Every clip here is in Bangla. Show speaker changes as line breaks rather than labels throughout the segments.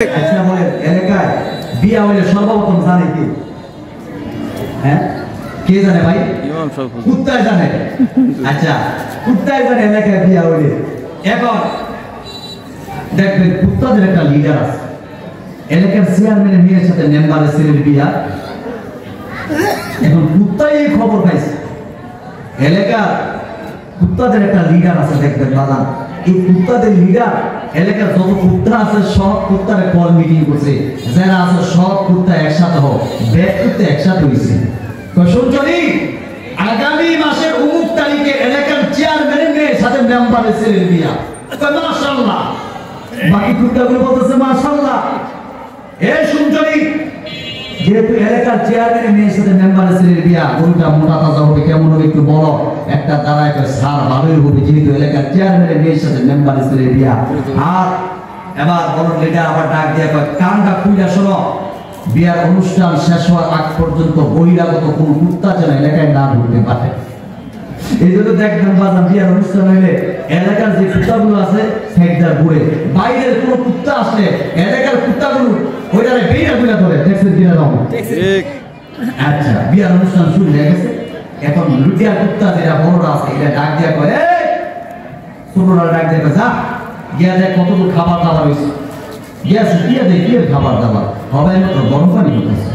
अच्छा बोले এলাকায় বিয়া হইলে সর্বপ্রথম জানে কি হ্যাঁ কে জানে ভাই ইমাম সাহেব কুত্তায় জানে আচ্ছা কুত্তায় জানে এলাকায় বিয়া হইলে এখন দেখবেন কুত্তাদের একটা লিডার আছে এলাকার চেয়ারম্যানের মেয়ের সাথে মেম্বারের ছেলের বিয়া এখন কুত্তাই এই খবর পাইছে এলাকার কুত্তাদের একটা লিডার আছে দেখবেন বাদাম এই কুত্তাদের লিডার এলাকার যত কুত্তা আছে সব কুত্তারে কল মিটিং করছে যারা আছে সব কুত্তা একসাথে হোক ব্যাক করতে একসাথে হইছে তো শুনছনি আগামী মাসের অমুক তারিখে এলাকার চেয়ারম্যানের মেয়ের সাথে মেম্বারের ছেলের বিয়া তো মাশাআল্লাহ বাকি কুত্তাগুলো বলতেছে মাশাআল্লাহ এই শুনছনি যেহেতু এলাকার চেয়ারম্যানের মেয়ের সাথে মেম্বারের ছেলের বিয়া গরুটা মোটা তাজা হবে কেমন হবে একটু বলো একটা দাঁড়ায় সার ভালোই হবে যেহেতু এলাকার চেয়ারম্যানের মেয়ের সাথে মেম্বারের ছেলের বিয়া আর এবার বড় লিডার আবার ডাক দিয়ে কয় কানটা খুইলা শোনো বিয়ার অনুষ্ঠান শেষ হওয়ার আগ পর্যন্ত বহিরাগত কোন কুত্তা যেন এলাকায় না ঢুকতে পারে এই জন্য দেখবেন বাজার বিয়ার অনুষ্ঠান হইলে এলাকার যে কুত্তাগুলো আছে সেটার ঘুরে বাইরের কোন কুত্তা আসলে এলাকার কুত্তাগুলো ওইটারে বেইরা গুলা ধরে দেখছেন দিনা দাও ঠিক আচ্ছা বিয়ার অনুষ্ঠান শুরু হয়ে গেছে এখন লুটিয়া কুত্তা যেটা বড়রা আছে এটা ডাক দিয়া কয় এই ছোটরা ডাক দিয়া কয় যা গিয়া দেখ কতটুকু খাবার দাবার হইছে গিয়াছে গিয়া দেখ কি খাবার দাবার হবে মাত্র গরম পানি হইতেছে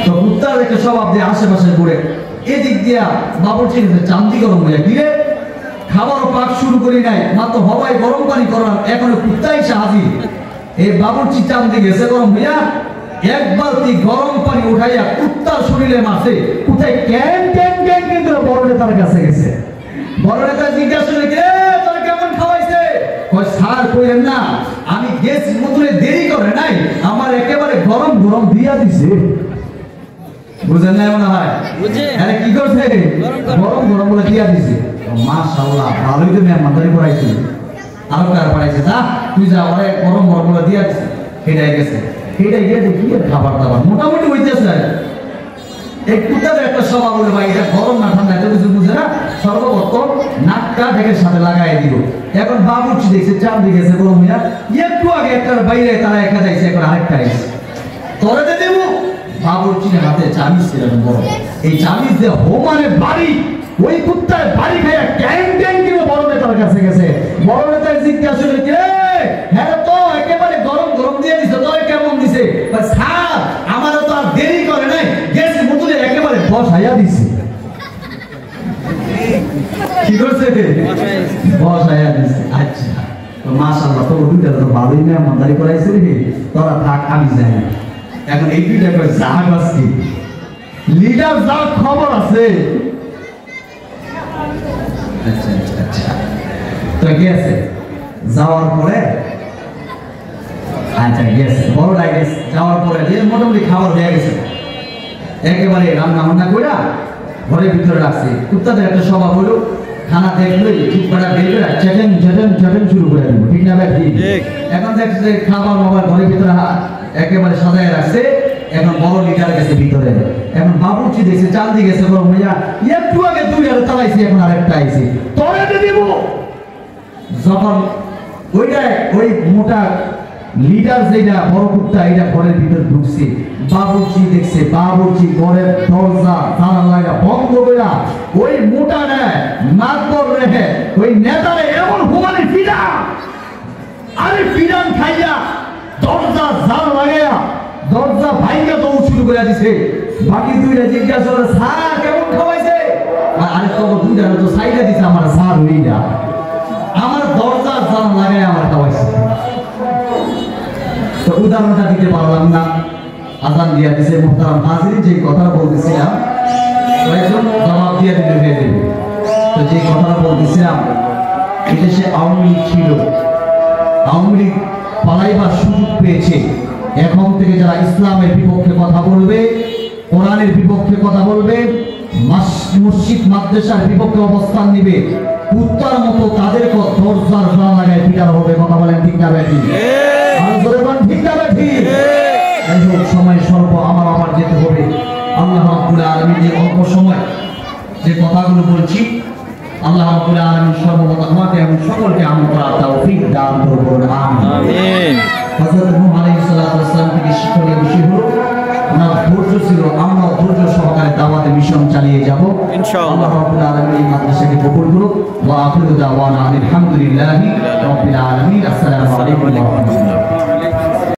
তো কুত্তার একটা স্বভাব দিয়ে আশেপাশে ঘুরে এদিক দিয়া বাবুর্চি গেছে চান্দি গরম হইয়া গিয়ে খাবার পাক শুরু করি নাই মাত্র হবাই গরম পানি করার এখনো কুত্তাই হাজির এই বাবুর্চি চান্দি গেছে গরম হইয়া এক বালতি গরম পানি উঠাইয়া কুত্তার শরীরে মাসে কোথায় ক্যান ক্যান ক্যান কিন্তু বড় নেতার কাছে গেছে বড় নেতা জিজ্ঞাসা করে কে তোর কেমন খাওয়াইছে কই স্যার কইলেন না আমি গ্যাস মতলে দেরি করে নাই আমার একেবারে গরম গরম দিয়া দিছে বুঝেন না মনে হয় বুঝে আরে কি করছে গরম গরম বলে দিয়া দিছে মাশাআল্লাহ ভালোই তো মেহমানদারি করাইছে আর কার পড়াইছে যা তুই যা ওরে গরম গরম বলে দিয়া দিছে হেডাই গেছে হেডাই গিয়ে দেখি খাবার দাবার মোটামুটি হইতেছে এই কুত্তাদের একটা স্বভাব হলো ভাই এটা গরম না ঠান্ডা এটা কিছু বুঝে না সর্বপ্রথম নাকটা ঢেকের সাথে লাগাই দিব এখন বাবুর্চি দেখছে চাপ দিয়ে গেছে গরম হইয়া একটু আগে একটার বাইরে তারা একা যাইছে এখন আরেকটা আইছে তোরে দেবো বাবুর্চির হাতে চাবিজ ছিল বড় এই চাবিজ দিয়ে হোমারে বাড়ি ওই কুত্তায় বাড়ি খাইয়া ক্যাং ক্যাং করে বড় নেতার কাছে গেছে বড় নেতার জিজ্ঞাসা করে কে হ্যাঁ তো একেবারে গরম গরম দিয়ে দিছে তোরে কেমন দিছে স্যার আমারও তো আর দেরি করে নাই গ্যাস বোতলে একেবারে বসাইয়া দিছে কি করছে বসাইয়া দিছে আচ্ছা তো মাশাআল্লাহ তো দুইটা তো ভালোই না মানদারি করাইছে রে তোরা থাক আমি যাই না এখন এই দুইটা করে জাহাজ আছে লিডার যা খবর আছে আচ্ছা আচ্ছা আচ্ছা তো গেছে যাওয়ার পরে আচ্ছা গেছে বড় গেছে যাওয়ার পরে যে মোটামুটি খাবার হয়ে গেছে একেবারে রান্না বান্না করে ঘরের ভিতরে রাখছে কুত্তাদের একটা স্বভাব হলো খানা দেখলে ঠিক করা বের করে চেটেন চেটেন চেটেন শুরু করে দেবো ঠিক না ভাই ঠিক এখন দেখছে খাবার বাবার ঘরের ভিতরে একেবারে সাজায় রাখছে এখন বড় লিডার গেছে ভিতরে এখন বাবুর্চি দেখছে চান্দি গেছে গরম হইয়া একটু আগে দুই আর তালাইছি এখন আরেকটা আইছে তোরে দিব যখন ওইটা ওই মোটা লিডার যেটা বড় কুত্তা এটা ঘরের ভিতর ঢুকছে বাবুর্চি দেখছে বাবুর্চি ঘরের দরজা জানালা বন্ধ করে ওই মোটা মাতবর রেখে ওই নেতারে এমন হুমানে ফিরা আরে ফিরান খাইয়া দরজা জাল লাগাইয়া দরজা ভাইয়া তো শুরু করে দিছে বাকি দুইটা জিজ্ঞাসা করে স্যার কেমন খাওয়াইছে আরে তো দুইটা তো সাইডে দিছে আমার স্যার হইয়া আমার দরজা জাল লাগাই আমার খাওয়াইছে তো উদাহরণটা দিতে পারলাম না আজান দিয়া দিছে মুহতারাম হাজির যে কথা বলতেছিলাম কয়েকজন জবাব দিয়ে দিতে হয়ে যাবে তো যে কথাটা বলতেছিলাম এদেশে আওয়ামী লীগ ছিল আওয়ামী লীগ পালাইবার সুযোগ পেয়েছে এখন থেকে যারা ইসলামের বিপক্ষে কথা বলবে কোরআনের বিপক্ষে কথা বলবে মসজিদ মাদ্রাসার বিপক্ষে অবস্থান নিবে কুত্তার মতো তাদেরকে দরজার জাল লাগায় পিটানো হবে কথা বলেন ঠিক না বেঠি ঠিক না বেঠি সময় স্বল্প আমার যেতে হবে আল্লাহ রাব্বুল আলামিন যে অল্প সময় যে কথাগুলো বলছি আল্লাহ রাব্বুল আলামিন সর্বদা আমাকে এবং সকলকে আমল করার তৌফিক দান করুন আমিন হযরত নূহ আলাইহিস সালাম থেকে শিক্ষণীয় বিষয় হলো ওনার ধৈর্য ছিল, আমরা ধৈর্য সহকারে দাওয়াতে মিশন চালিয়ে যাব ইনশাআল্লাহ। আল্লাহ রাব্বুল আলামিন এই মাদ্রাসাকে কবুল করুন। ওয়া আখিরু দাওয়ানা আলহামদুলিল্লাহি রাব্বিল আলামিন। আসসালামু আলাইকুম।